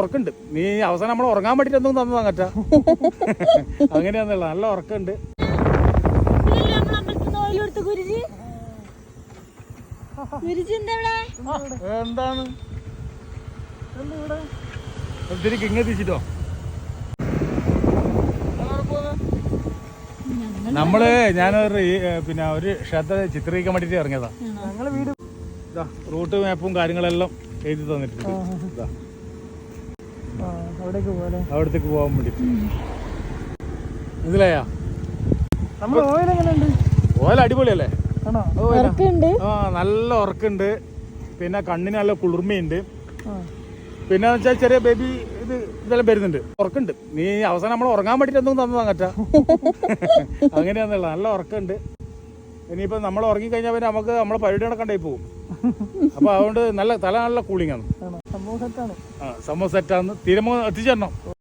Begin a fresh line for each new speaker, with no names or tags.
ഉറക്കുണ്ട്. നീ അവസാനം നമ്മൾ ഉറങ്ങാൻ വേണ്ടിട്ടൊന്നും തന്നതാ കറ്റ. അങ്ങനെയാന്നല്ല, നല്ല ഉറക്കുണ്ട്. എന്താണ് തിരിക്ക് ഇങ്ങനെ തിരിച്ചിട്ടോ? നമ്മള് ഞാനൊരു പിന്നെ ഒരു ക്ഷേത്ര ചിത്രീകരിക്കാൻ വേണ്ടിട്ട് ഇറങ്ങിയതാ.
ഞങ്ങള് വീട്
റൂട്ട് മാപ്പും കാര്യങ്ങളെല്ലാം എഴുതി തന്നിട്ടുണ്ട്. അവിടത്തേക്ക് പോകാൻ വേണ്ടിട്ട് മനസ്സിലായാ?
നമ്മള് ഓയിൽ എങ്ങനെയുണ്ട്?
ഓല അടിപൊളിയല്ലേ?
ഉറക്കുണ്ട്.
നല്ല ഉറക്കുണ്ട്. പിന്നെ കണ്ണിന് നല്ല കുളിർമയുണ്ട്. പിന്നെ വെച്ചാൽ ചെറിയ ബേബി ഇതെല്ലാം വരുന്നുണ്ട്. ഉറക്കുണ്ട്. നീ അവസാനം നമ്മൾ ഉറങ്ങാൻ വേണ്ടിട്ടൊന്നും തന്നതാ കറ്റ. അങ്ങനെയാന്നല്ല, നല്ല ഉറക്കുണ്ട്. ഇനിയിപ്പോൾ നമ്മൾ ഉറങ്ങിക്കഴിഞ്ഞാൽ പിന്നെ നമുക്ക് നമ്മളെ പരിപാടി നടക്കണ്ടായി പോകും. അപ്പോൾ അതുകൊണ്ട് നല്ല കൂളിംഗ് ആണ്. സംഭവം സെറ്റാണ്. തീരുമാനം എത്തിച്ചേരണം.